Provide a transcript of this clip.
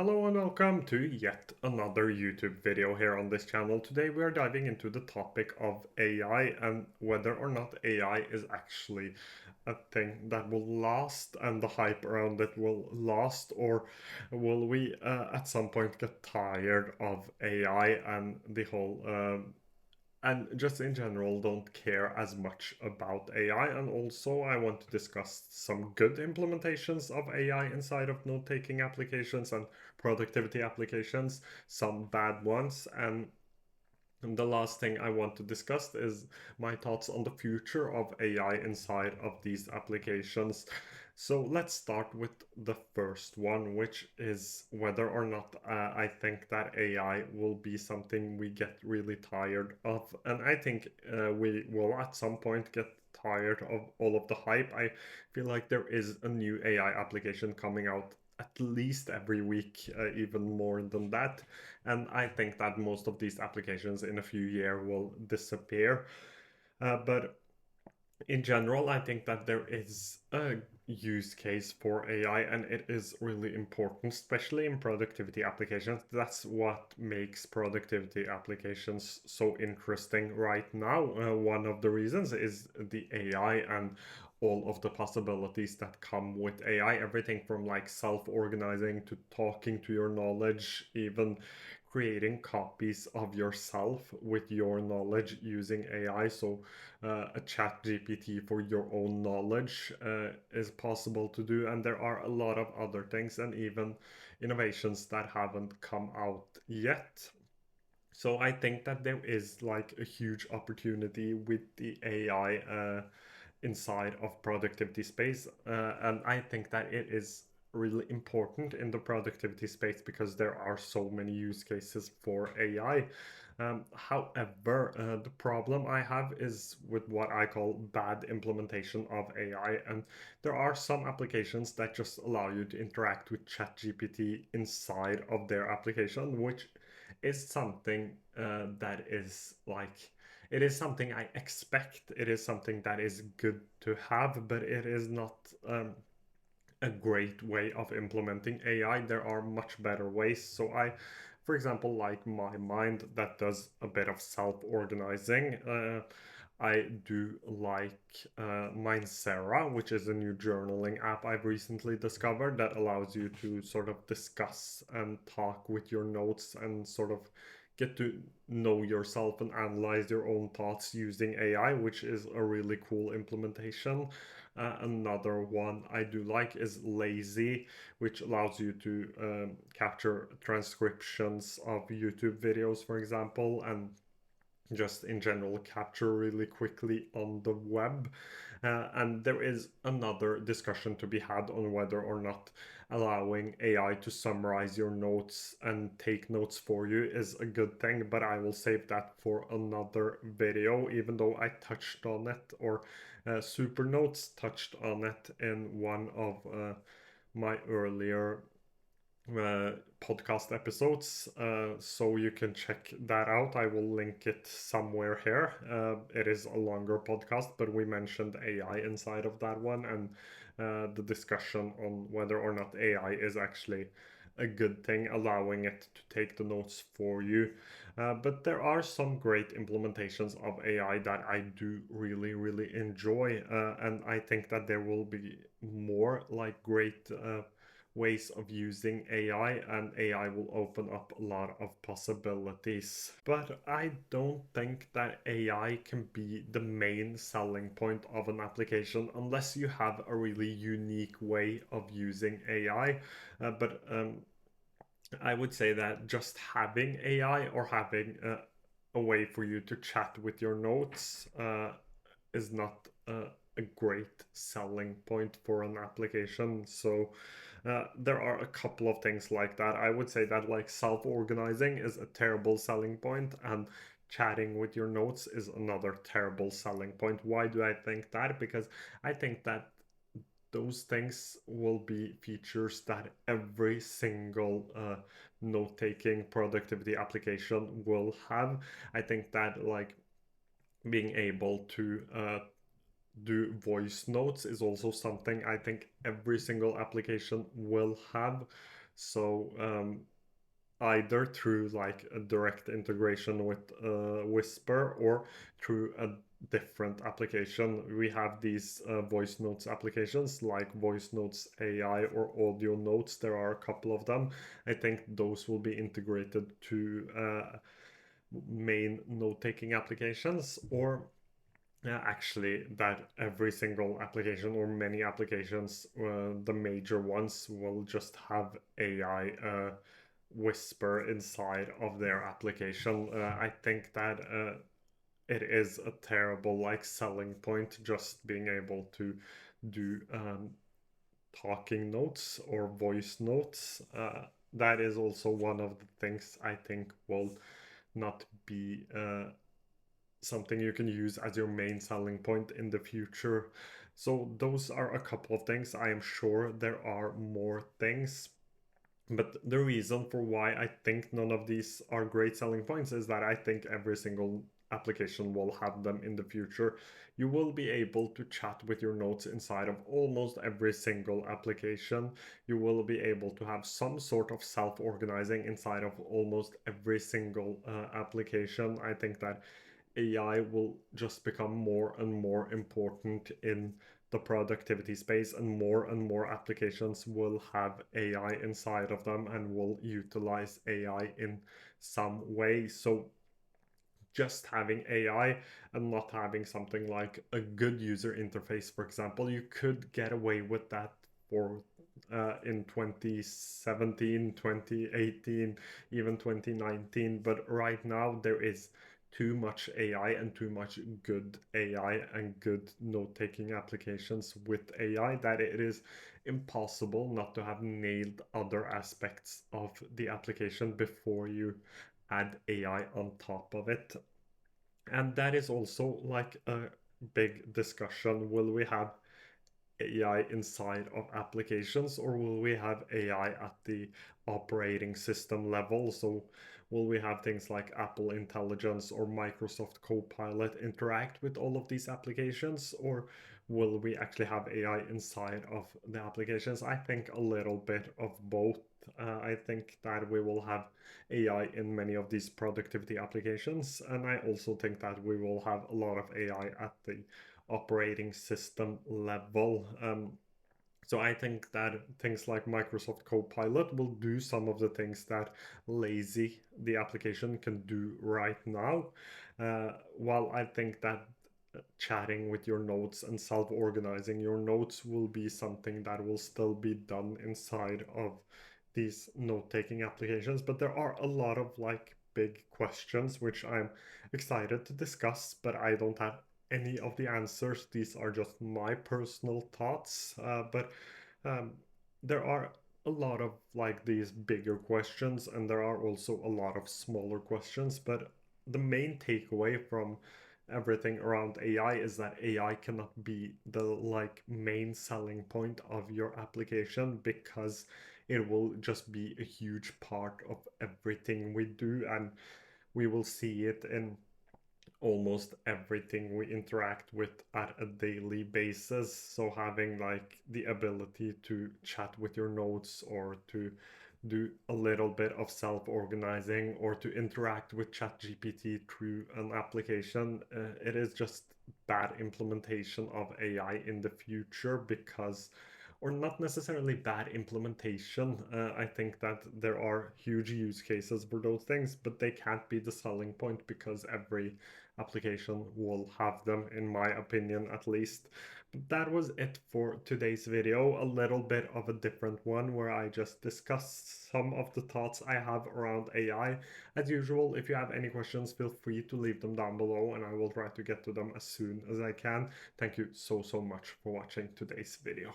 Hello and welcome to yet another YouTube video here on this channel. Today we are diving into the topic of AI and whether or not AI is actually a thing that will last and the hype around it will last, or will we at some point get tired of AI and the whole and just in general don't care as much about AI. And also, I want to discuss some good implementations of AI inside of note taking applications and productivity applications, some bad ones, and the last thing I want to discuss is my thoughts on the future of AI inside of these applications. So let's start with the first one, which is whether or not I think that AI will be something we get really tired of. And I think we will at some point get tired of all of the hype. I feel like there is a new AI application coming out at least every week, even more than that. And I think that most of these applications in a few years will disappear. But in general, I think that there is a use case for AI and it is really important, especially in productivity applications. That's what makes productivity applications so interesting right now. One of the reasons is the AI and all of the possibilities that come with AI. Everything from like self organizing to talking to your knowledge, even creating copies of yourself with your knowledge using AI. So a chat GPT for your own knowledge is possible to do. And there are a lot of other things and even innovations that haven't come out yet. So I think that there is like a huge opportunity with the AI inside of productivity space. And I think that it is really important in the productivity space because there are so many use cases for AI. However, the problem I have is with what I call bad implementation of AI. And there are some applications that just allow you to interact with ChatGPT inside of their application, which is something that is like it is something I expect. It is something that is good to have, but it is not a great way of implementing AI. There are much better ways. So for example, like my mind that does a bit of self-organizing. I do like Mindcera, which is a new journaling app I've recently discovered that allows you to sort of discuss and talk with your notes and sort of get to know yourself and analyze your own thoughts using AI, which is a really cool implementation. Another one I do like is Lazy, which allows you to capture transcriptions of YouTube videos, for example, and just in general capture really quickly on the web. And there is another discussion to be had on whether or not allowing AI to summarize your notes and take notes for you is a good thing, but I will save that for another video, even though I touched on it, or Supernotes touched on it in one of my earlier uh, podcast episodes, so you can check that out. I will link it somewhere here. It is a longer podcast, but we mentioned AI inside of that one and the discussion on whether or not AI is actually a good thing, allowing it to take the notes for you. But there are some great implementations of AI that I do really, really enjoy, and I think that there will be more like great ways of using AI, and AI will open up a lot of possibilities. But I don't think that AI can be the main selling point of an application unless you have a really unique way of using AI. But I would say that just having AI or having a way for you to chat with your notes is not a great selling point for an application. So there are a couple of things like that. I would say that like self-organizing is a terrible selling point, and chatting with your notes is another terrible selling point. Why do I think that? Because I think that those things will be features that every single note-taking productivity application will have. I think that like being able to do voice notes is also something I think every single application will have. So either through like a direct integration with Whisper or through a different application. We have these voice notes applications like Voice Notes AI or Audio Notes. There are a couple of them. I think those will be integrated to main note-taking applications, or actually that every single application or many applications, the major ones, will just have AI whisper inside of their application. I think that it is a terrible like selling point just being able to do talking notes or voice notes. That is also one of the things I think will not be something you can use as your main selling point in the future. So those are a couple of things. I am sure there are more things. But the reason for why I think none of these are great selling points is that I think every single application will have them in the future. You will be able to chat with your notes inside of almost every single application. You will be able to have some sort of self-organizing inside of almost every single application. I think that AI will just become more and more important in the productivity space, and more applications will have AI inside of them and will utilize AI in some way. So just having AI and not having something like a good user interface, for example, you could get away with that for in 2017, 2018, even 2019. But right now, there is too much AI and too much good AI and good note taking applications with AI that it is impossible not to have nailed other aspects of the application before you add AI on top of it. And that is also like a big discussion. Will we have AI inside of applications, or will we have AI at the operating system level? So, will we have things like Apple Intelligence or Microsoft Copilot interact with all of these applications, or will we actually have AI inside of the applications? I think a little bit of both. I think that we will have AI in many of these productivity applications, and I also think that we will have a lot of AI at the operating system level. So I think that things like Microsoft Copilot will do some of the things that lazy the application can do right now. While I think that chatting with your notes and self-organizing your notes will be something that will still be done inside of these note-taking applications. But there are a lot of like big questions which I'm excited to discuss, but I don't have any of the answers. These are just my personal thoughts. But um, there are a lot of like these bigger questions, and there are also a lot of smaller questions. But the main takeaway from everything around AI is that AI cannot be the like main selling point of your application, because it will just be a huge part of everything we do, and we will see it in almost everything we interact with at a daily basis. So having like the ability to chat with your notes, or to do a little bit of self-organizing, or to interact with ChatGPT through an application, it is just bad implementation of AI in the future. Because, or not necessarily bad implementation. I think that there are huge use cases for those things, but they can't be the selling point because every application will have them, in my opinion at least. But that was it for today's video. A little bit of a different one where I just discussed some of the thoughts I have around AI. As usual, if you have any questions, feel free to leave them down below and I will try to get to them as soon as I can. Thank you so much for watching today's video.